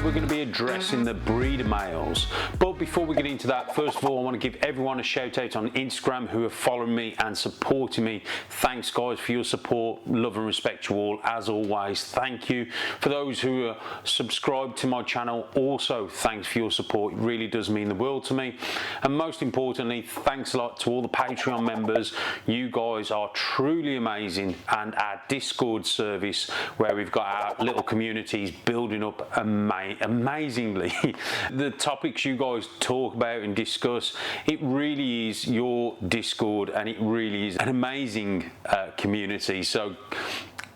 we're going to be addressing the breeder males. But before we get into that, first of all, I want to give everyone a shout out on Instagram who are following me and supporting me. Thanks guys for your support. Love and respect you all as always. Thank you. For those who are subscribed to my channel, also thanks for your support. It really does mean the world to me. And most importantly, thanks a lot to all the Patreon members. You guys are truly amazing, and our Discord service where we've got our little communities building up amazingly. The topics you guys talk about and discuss, it really is your Discord, and it really is an amazing community. So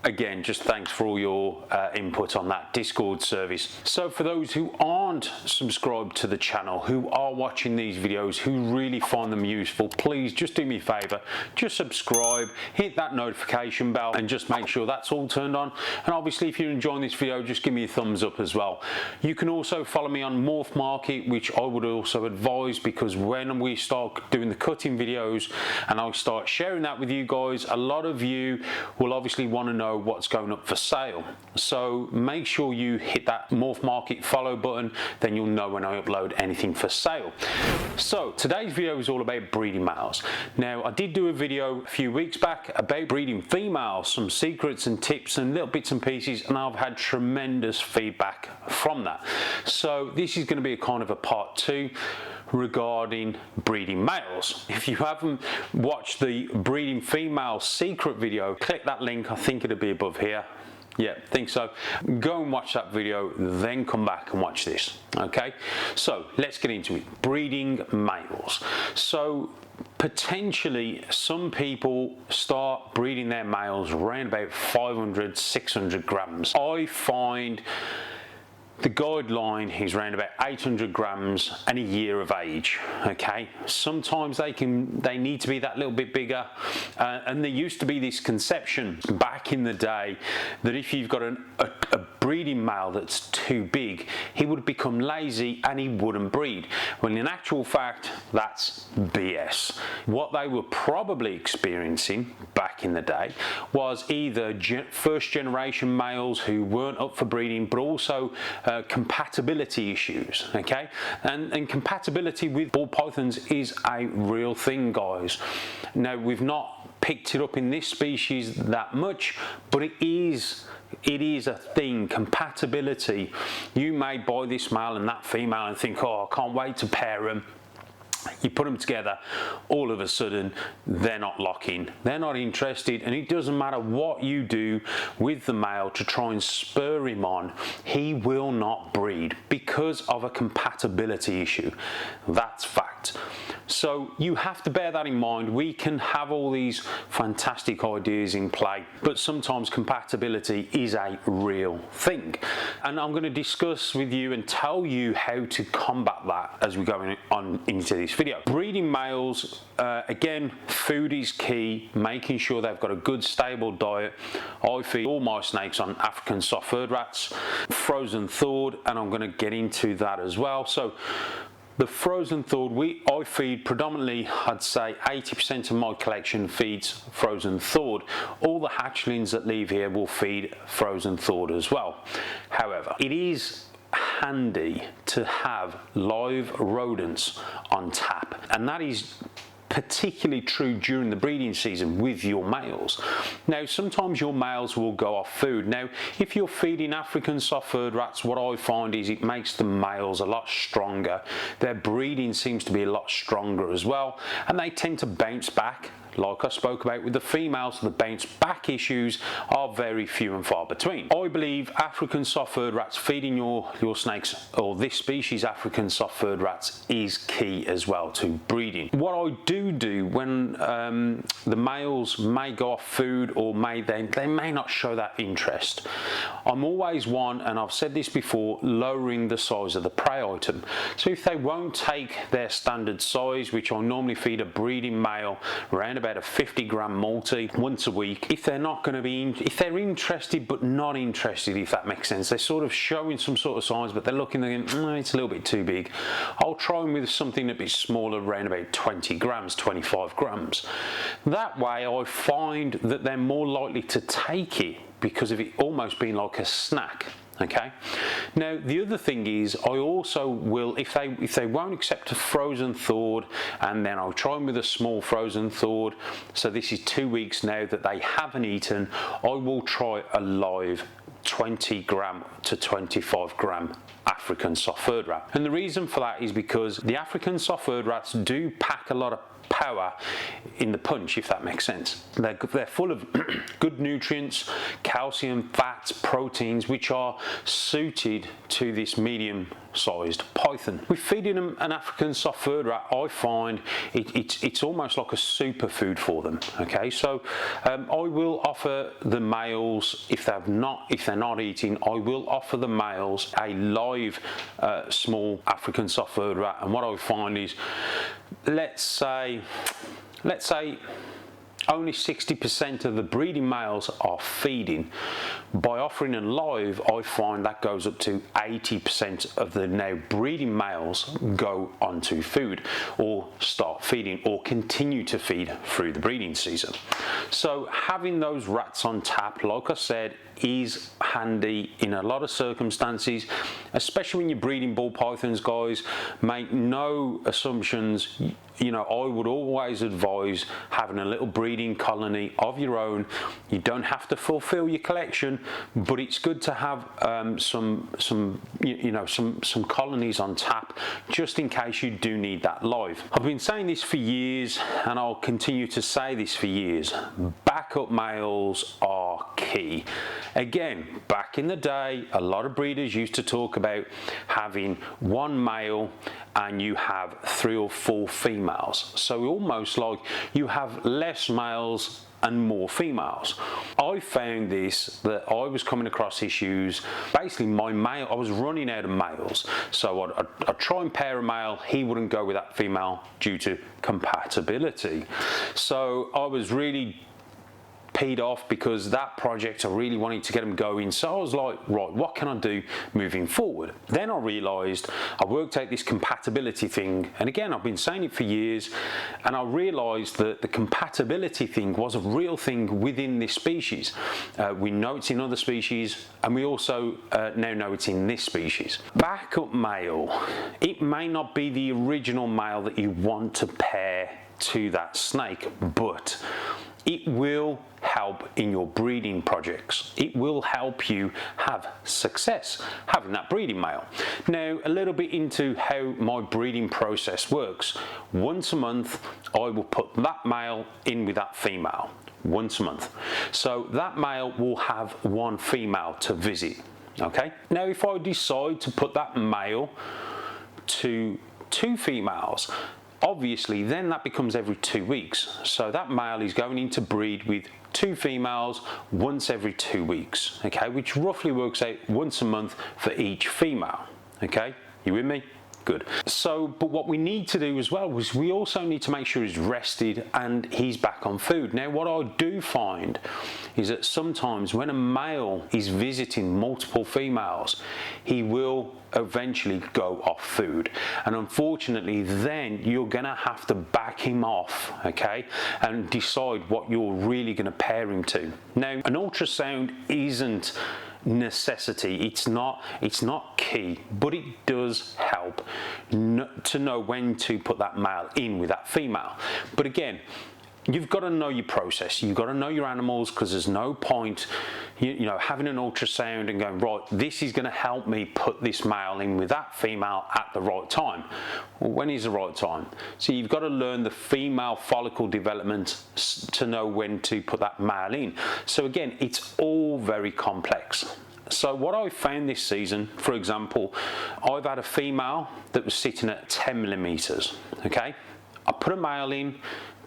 again, just thanks for all your input on that Discord service. So for those who aren't subscribed to the channel, who are watching these videos, who really find them useful, please just do me a favor, just subscribe, hit that notification bell, and just make sure that's all turned on. And obviously if you're enjoying this video, just give me a thumbs up as well. You can also follow me on Morph Market, which I would also advise, because when we start doing the cutting videos and I'll start sharing that with you guys, a lot of you will obviously want to know what's going up for sale. So make sure you hit that Morph Market follow button, then you'll know when I upload anything for sale. So today's video is all about breeding males. Now I did do a video a few weeks back about breeding females, some secrets and tips and little bits and pieces, and I've had tremendous feedback from that. So this is going to be a kind of a part 2 regarding breeding males. If you haven't watched the breeding female secret video, click that link. I think it'll be above here. Yeah, think so. Go and watch that video, then come back and watch this. Okay, so let's get into it. Breeding males. So potentially some people start breeding their males around about 500, 600 grams. I find the guideline is around about 800 grams and a year of age. Okay, sometimes they need to be that little bit bigger, and there used to be this conception back in the day that if you've got a breeding male that's too big, he would become lazy and he wouldn't breed. Well, in actual fact, that's BS. What they were probably experiencing back in the day was either first generation males who weren't up for breeding, but also compatibility issues. Okay, and compatibility with ball pythons is a real thing, guys. Now we've not picked it up in this species that much, but it is a thing. Compatibility. You may buy this male and that female and think, oh, I can't wait to pair them. You put them together, all of a sudden they're not locking, they're not interested, and it doesn't matter what you do with the male to try and spur him on, he will not breed because of a compatibility issue. That's fact. So you have to bear that in mind. We can have all these fantastic ideas in play, but sometimes compatibility is a real thing. And I'm going to discuss with you and tell you how to combat that as we go on into this video. Breeding males, again, food is key, making sure they've got a good stable diet. I feed all my snakes on African soft-furred rats, frozen thawed, and I'm going to get into that as well. So the frozen thawed, I feed predominantly, I'd say 80% of my collection feeds frozen thawed. All the hatchlings that leave here will feed frozen thawed as well. However, it is handy to have live rodents on tap, and that is particularly true during the breeding season with your males. Now sometimes your males will go off food. Now if you're feeding African soft-furred rats, what I find is it makes the males a lot stronger. Their breeding seems to be a lot stronger as well, and they tend to bounce back. Like I spoke about with the females, the bounce back issues are very few and far between. I believe African soft-furred rats, feeding your snakes, or this species African soft-furred rats, is key as well to breeding. What I do when the males may go off food, or they may not show that interest, I'm always one, and I've said this before, lowering the size of the prey item. So if they won't take their standard size, which I normally feed a breeding male around about a 50-gram multi once a week, if they're not going to be, if they're interested but not interested, if that makes sense, they're sort of showing some sort of size but they're looking, they're going, it's a little bit too big, I'll try them with something a bit smaller, around about 20 grams, 25 grams. That way I find that they're more likely to take it because of it almost being like a snack. Okay. Now the other thing is, I also will, if they won't accept a frozen thawed, and then I'll try them with a small frozen thawed. So this is 2 weeks now that they haven't eaten. I will try a live 20 gram to 25 gram African soft furred rat. And the reason for that is because the African soft furred rats do pack a lot of power in the punch, if that makes sense. They're full of good nutrients, calcium, fats, proteins, which are suited to this medium-sized python. With feeding them an African soft furred rat, I find it's almost like a superfood for them. Okay, so I will offer the males, if they're not eating, I will offer the males a live small African soft furred rat. And what I find is, let's say only 60% of the breeding males are feeding. By offering them live, I find that goes up to 80% of the now breeding males go onto food, or start feeding, or continue to feed through the breeding season. So having those rats on tap, like I said, is handy in a lot of circumstances, especially when you're breeding ball pythons, guys. Make no assumptions. You know, I would always advise having a little breeding colony of your own. You don't have to fulfill your collection, but it's good to have some colonies on tap, just in case you do need that live. I've been saying this for years, and I'll continue to say this for years. Backup males are key. Again, back in the day, a lot of breeders used to talk about having one male and you have 3 or 4 females. So almost like you have less males and more females. I found this, that I was coming across issues. Basically, my male, I was running out of males. So I'd try and pair a male, he wouldn't go with that female due to compatibility. So I was really peed off, because that project, I really wanted to get them going. So I was like, right, what can I do moving forward? Then I realized I worked out this compatibility thing, and again, I've been saying it for years, and I realized that the compatibility thing was a real thing within this species. We know it's in other species, and we also now know it's in this species. Backup male, it may not be the original male that you want to pair to that snake, but it will help in your breeding projects. It will help you have success having that breeding male. Now, a little bit into how my breeding process works. Once a month, I will put that male in with that female. Once a month. So that male will have one female to visit. Okay? Now, if I decide to put that male to 2 females, obviously then that becomes every 2 weeks. So that male is going in to breed with 2 females once every 2 weeks, okay, which roughly works out once a month for each female. Okay, you with me? Good. So, but what we need to do as well is we also need to make sure he's rested and he's back on food. Now, what I do find is that sometimes when a male is visiting multiple females, he will eventually go off food, and unfortunately then you're gonna have to back him off, okay, and decide what you're really going to pair him to. Now, an ultrasound isn't necessity, it's not key, but it does help to know when to put that male in with that female. But again, you've got to know your process, you've got to know your animals, because there's no point you know having an ultrasound and going, right, this is going to help me put this male in with that female at the right time. Well, when is the right time? So you've got to learn the female follicle development to know when to put that male in. So again, it's all very complex. So what I found this season, for example, I've had a female that was sitting at 10 millimeters, okay? I put a male in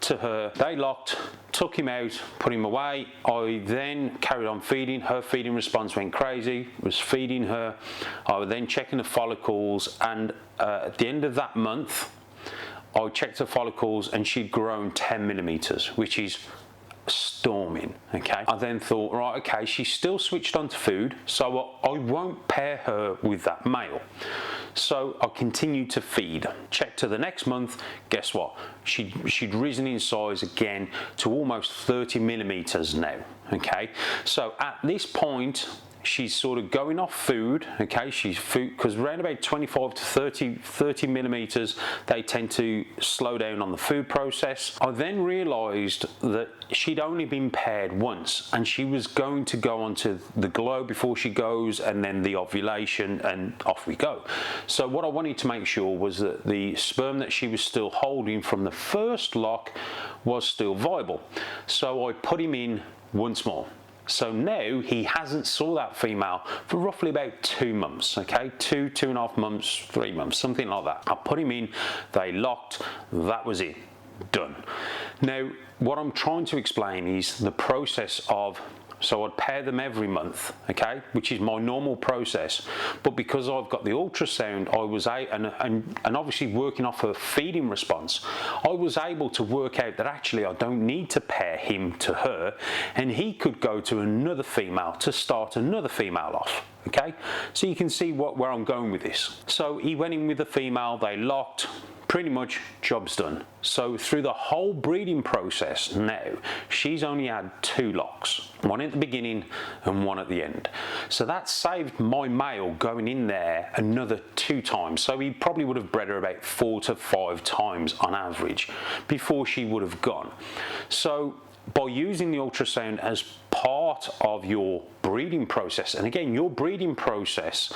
to her, they locked, took him out, put him away. I then carried on feeding. Her feeding response went crazy, was feeding her. I was then checking the follicles, and at the end of that month, I checked her follicles and she'd grown 10 millimeters, which is storming, okay? I then thought, right, okay, she's still switched on to food, so I won't pair her with that male. So I continued to feed. Checked her the next month, guess what? She'd risen in size again to almost 30 millimeters now, okay? So at this point, she's sort of going off food, okay, she's food, because around about 25 to 30 millimeters, they tend to slow down on the food process. I then realized that she'd only been paired once, and she was going to go onto the glow before she goes, and then the ovulation, and off we go. So what I wanted to make sure was that the sperm that she was still holding from the first lock was still viable. So I put him in once more. So now he hasn't saw that female for roughly about 2 months, okay? 2.5 months, 3 months, something like that. I put him in, they locked, that was it, done. Now, what I'm trying to explain is the process of, so I'd pair them every month, okay, which is my normal process. But because I've got the ultrasound, I was and obviously working off her feeding response, I was able to work out that actually I don't need to pair him to her, and he could go to another female to start another female off. Okay, so you can see where I'm going with this. So he went in with the female, they locked, pretty much job's done. So through the whole breeding process now, she's only had 2 locks, one at the beginning and one at the end. So that saved my male going in there another 2 times. So he probably would have bred her about 4 to 5 times on average before she would have gone. So by using the ultrasound as part of your breeding process, and again, your breeding process,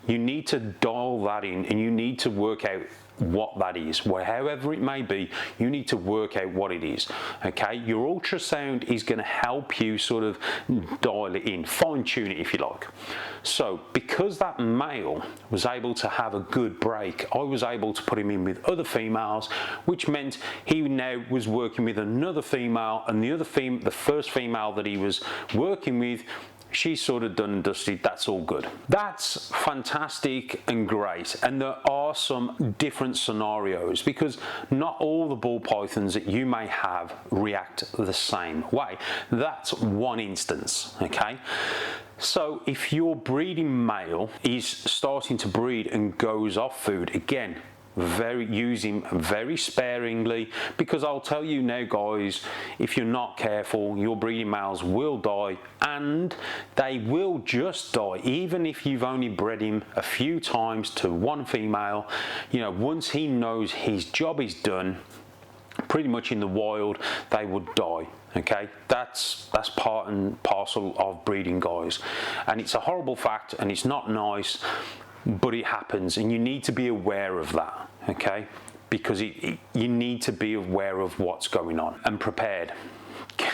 you need to dial that in, and you need to work out what that is. However it may be, you need to work out what it is. Okay, your ultrasound is going to help you sort of dial it in, fine tune it if you like. So because that male was able to have a good break, I was able to put him in with other females, which meant he now was working with another female, and the first female that he was working with, she's sort of done and dusted, that's all good. That's fantastic and great, and there are some different scenarios because not all the ball pythons that you may have react the same way. That's one instance, okay? So if your breeding male is starting to breed and goes off food, again, use him very sparingly, because I'll tell you now guys, if you're not careful, your breeding males will die, and they will just die even if you've only bred him a few times to one female. You know, once he knows his job is done, pretty much in the wild, they would die. Okay, that's part and parcel of breeding, guys, and it's a horrible fact and it's not nice, but it happens, and you need to be aware of that, okay? Because you need to be aware of what's going on and prepared.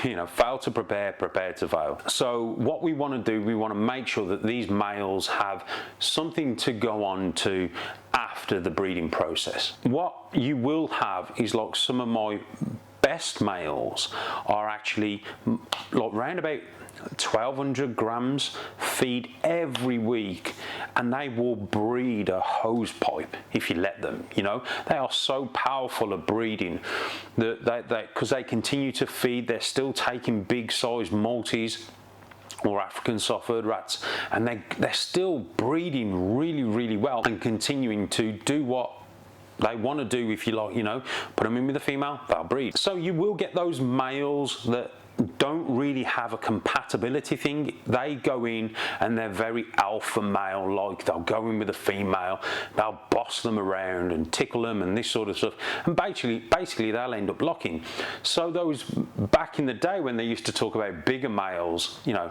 You know, fail to prepare, prepare to fail. So what we want to do, we want to make sure that these males have something to go on to after the breeding process. What you will have is, like, some of my best males are actually like round about 1,200 grams feed every week, and they will breed a hose pipe if you let them. You know, they are so powerful at breeding that because they continue to feed, they're still taking big size Maltese or African soft-furred rats, and they're still breeding really, really well and continuing to do what they want to do, if you like. You know, put them in with a female, they'll breed. So you will get those males that don't really have a compatibility thing. They go in and they're very alpha male, like they'll go in with a female, they'll boss them around and tickle them and this sort of stuff, and basically they'll end up locking. So those back in the day when they used to talk about bigger males, you know,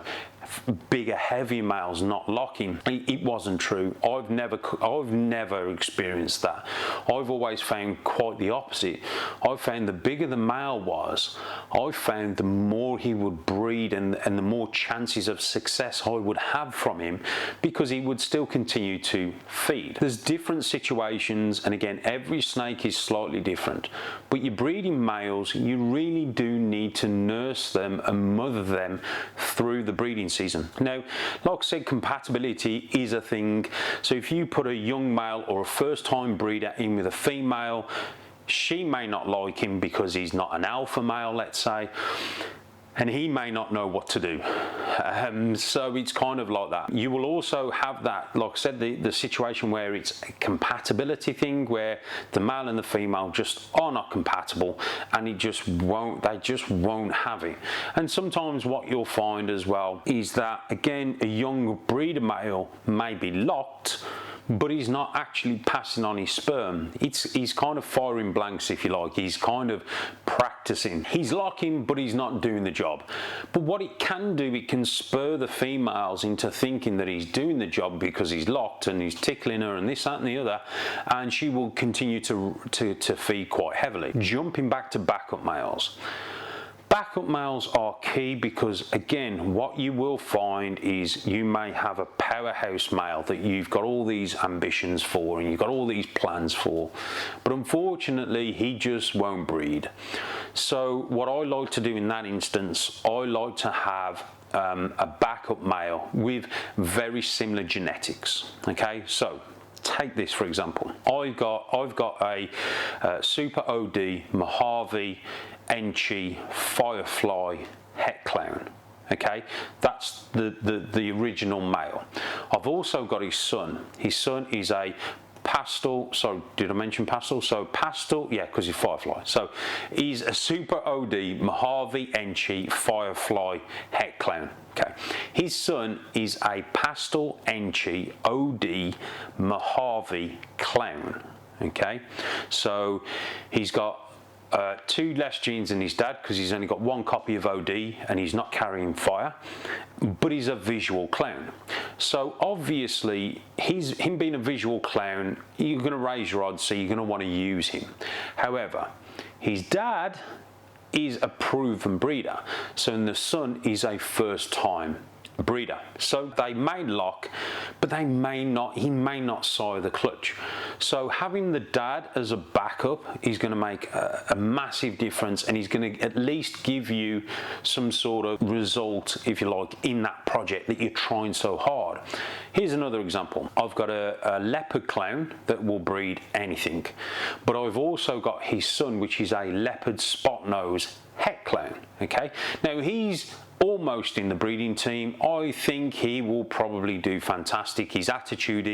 bigger heavy males not locking, it wasn't true. I've never experienced that. I've always found quite the opposite. I've found the bigger the male was, I found the more he would breed and the more chances of success I would have from him, because he would still continue to feed. There's different situations, and again, every snake is slightly different, but your breeding males, you really do need to nurse them and mother them through the breeding season. Now, like I said, compatibility is a thing. So if you put a young male or a first-time breeder in with a female, she may not like him because he's not an alpha male, let's say. and he may not know what to do. So it's kind of like that. You will also have that, like I said, the situation where it's a compatibility thing, where the male and the female just are not compatible, and they just won't have it. And sometimes what you'll find as well is that, again, a young breeder male may be locked, but he's not actually passing on his sperm. He's kind of firing blanks, if you like. He's kind of practicing. He's locking, but he's not doing the job. But what it can do, it can spur the females into thinking that he's doing the job because he's locked and he's tickling her and this, that and the other, and she will continue to feed quite heavily. Jumping back to backup males. Backup males are key because, again, what you will find is you may have a powerhouse male that you've got all these ambitions for and you've got all these plans for, but unfortunately he just won't breed. So what I like to do in that instance, I like to have a backup male with very similar genetics. Okay, so take this for example. I've got a Super OD Mojave Enchi Firefly Het Clown. Okay, that's the original male. I've also got his son. His son is a pastel, so did I mention pastel? So pastel, yeah, because he's Firefly. So he's a Super OD Mojave Enchi Firefly Het Clown. Okay, his son is a pastel Enchi OD Mojave Clown. Okay, so he's got 2 less genes than his dad because he's only got 1 copy of OD and he's not carrying fire, but he's a visual clown. So obviously him being a visual clown, you're going to raise your odds, so you're going to want to use him. However, his dad is a proven breeder, so the son is a first time breeder. So they may lock, but he may not sire the clutch. So having the dad as a backup is going to make a massive difference, and he's going to at least give you some sort of result, if you like, in that project that you're trying so hard. Here's another example. I've got a leopard clown that will breed anything, but I've also got his son, which is a leopard spot nose Het Clown. Okay, now he's almost in the breeding team. I think he will probably do fantastic. His attitude,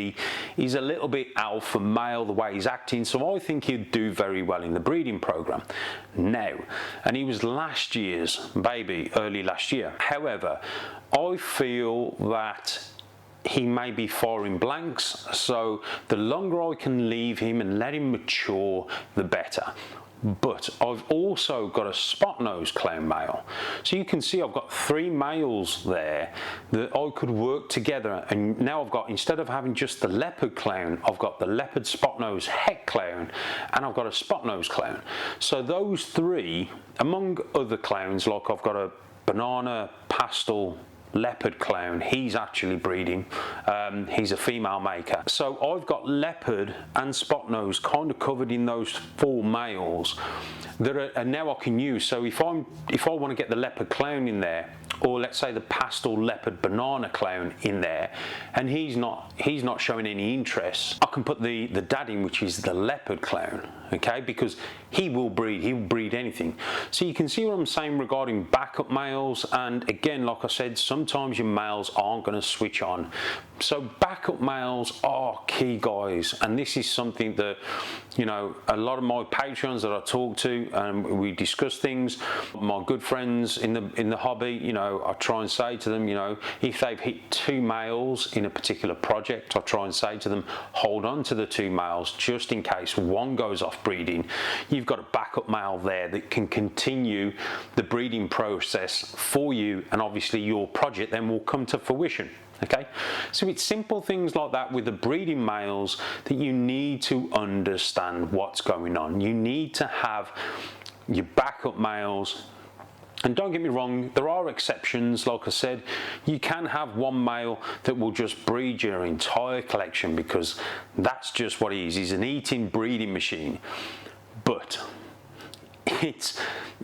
he's a little bit alpha male the way he's acting, so I think he'd do very well in the breeding program now. And he was last year's baby, early last year. However, I feel that he may be firing blanks, so the longer I can leave him and let him mature, the better. But I've also got a spot nose clown male, so you can see I've got 3 males there that I could work together, and now I've got, instead of having just the leopard clown, I've got the leopard spot nose Het Clown, and I've got a spot nose clown. So those 3, among other clowns, like I've got a banana pastel leopard clown, he's actually breeding, he's a female maker. So I've got leopard and spot nose kind of covered in those 4 males that are now I can use. So if I want to get the leopard clown in there, or let's say the pastel leopard banana clown in there, and he's not showing any interest, I can put the dad in, which is the leopard clown. Okay, because he will breed anything. So you can see what I'm saying regarding backup males. And again, like I said, sometimes your males aren't going to switch on. So backup males are key, guys, and this is something that, you know, a lot of my patrons that I talk to, and we discuss things, my good friends in the hobby, you know, I try and say to them, you know, if they've hit 2 males in a particular project, I try and say to them, hold on to the 2 males just in case one goes off breeding. You've got a backup male there that can continue the breeding process for you, and obviously your project then will come to fruition. Okay, so it's simple things like that with the breeding males that you need to understand what's going on. You need to have your backup males. And don't get me wrong, there are exceptions. Like I said, you can have one male that will just breed your entire collection because that's just what he is. He's an eating breeding machine. But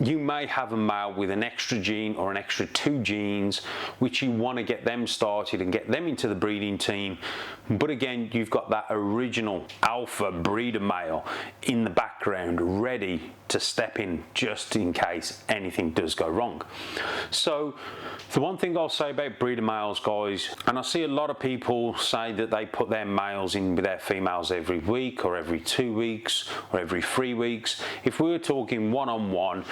you may have a male with an extra gene or an extra 2 genes, which you want to get them started and get them into the breeding team. But again, you've got that original alpha breeder male in the background ready to step in just in case anything does go wrong. So the one thing I'll say about breeder males, guys, and I see a lot of people say that they put their males in with their females every week or every 2 weeks or every 3 weeks. If we were talking one-on-one,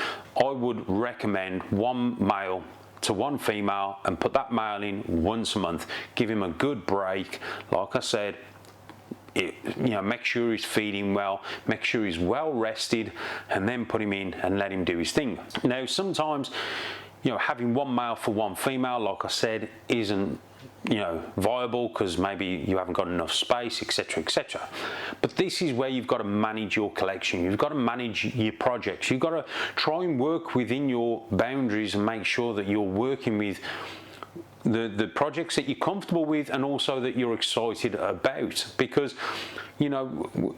I would recommend one male to one female and put that male in once a month. Give him a good break. Like I said, make sure he's feeding well, make sure he's well rested, and then put him in and let him do his thing. Now, sometimes, having one male for one female, like I said, isn't viable because maybe you haven't got enough space, etc., etc. But this is where you've got to manage your collection. You've got to manage your projects. You've got to try and work within your boundaries and make sure that you're working with the projects that you're comfortable with and also that you're excited about, because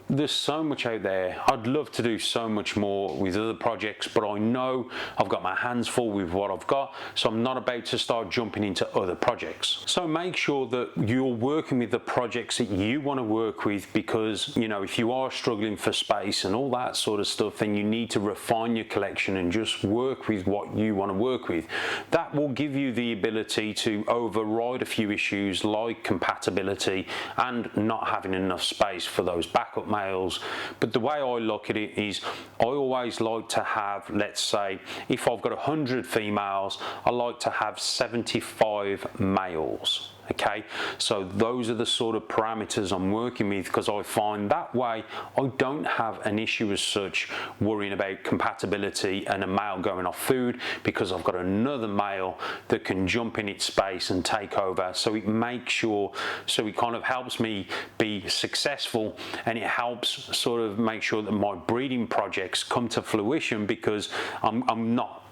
there's so much out there. I'd love to do so much more with other projects, but I know I've got my hands full with what I've got, so I'm not about to start jumping into other projects. So make sure that you're working with the projects that you want to work with, because if you are struggling for space and all that sort of stuff, then you need to refine your collection and just work with what you want to work with. That will give you the ability to override a few issues like compatibility and not having enough space for those backup males. But the way I look at it is, I always like to have, let's say, if I've got 100 females, I like to have 75 males. Okay, so those are the sort of parameters I'm working with, because I find that way I don't have an issue as such worrying about compatibility and a male going off food, because I've got another male that can jump in its space and take over. So it makes sure, so it kind of helps me be successful, and it helps sort of make sure that my breeding projects come to fruition, because I'm not,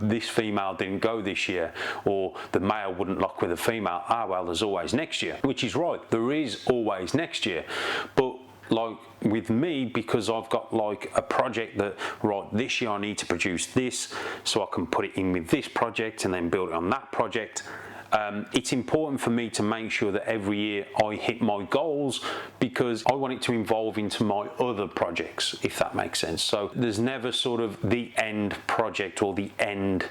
this female didn't go this year, or the male wouldn't lock with a female. Well, there's always next year, which is right. There is always next year. But like with me, because I've got like a project that, right, this year I need to produce this, so I can put it in with this project and then build it on that project. It's important for me to make sure that every year I hit my goals, because I want it to evolve into my other projects, if that makes sense. So there's never sort of the end project or the end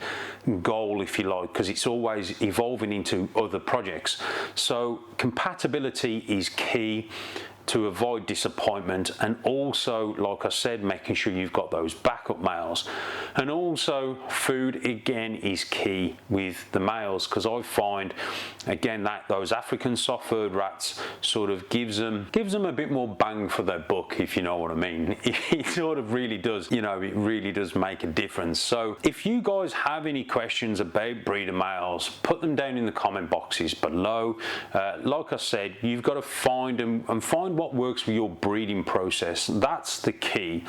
goal, if you like, because it's always evolving into other projects. So compatibility is key to avoid disappointment, and also, like I said, making sure you've got those backup males. And also food again is key with the males, because I find again that those African soft furred rats sort of gives them a bit more bang for their buck, if you know what I mean. It sort of really does, it really does make a difference. So if you guys have any questions about breeder males, put them down in the comment boxes below. Like I said, you've got to find them and find what works with your breeding process. That's the key.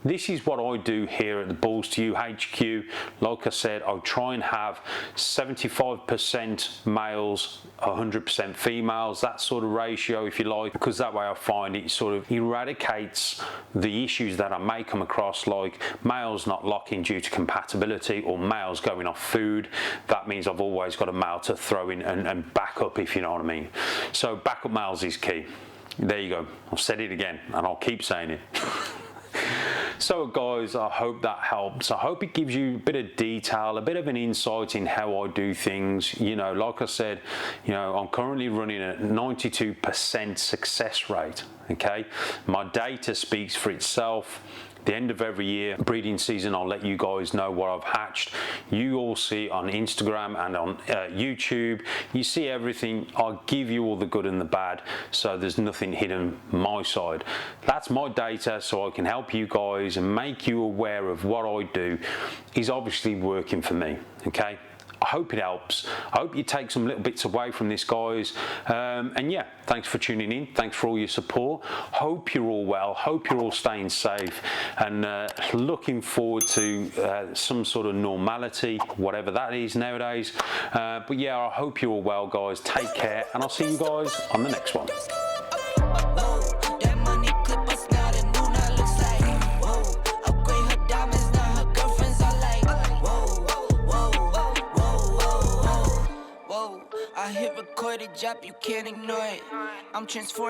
This is what I do here at the Balls to You HQ. Like I said, I try and have 75% males, 100% females, that sort of ratio, if you like, because that way I find it sort of eradicates the issues that I may come across, like males not locking due to compatibility or males going off food. That means I've always got a male to throw in and back up, if you know what I mean. So backup males is key. There you go. I've said it again, and I'll keep saying it. So guys, I hope that helps. I hope it gives you a bit of detail, a bit of an insight in how I do things. Like I said, I'm currently running at 92% success rate. Okay, my data speaks for itself. The end of every year, breeding season, I'll let you guys know what I've hatched. You all see on Instagram and on YouTube. You see everything. I'll give you all the good and the bad, so there's nothing hidden my side. That's my data, so I can help you guys and make you aware of what I do is obviously working for me. Okay, I hope it helps. I hope you take some little bits away from this, guys. And yeah, thanks for tuning in. Thanks for all your support. Hope you're all well. Hope you're all staying safe, and looking forward to some sort of normality, whatever that is nowadays. But yeah, I hope you're all well, guys. Take care, and I'll see you guys on the next one. That money clip us now, the new now looks like, whoa, upgrade her diamonds, now her girl I hit record, it drop, you can't ignore it. I'm transforming.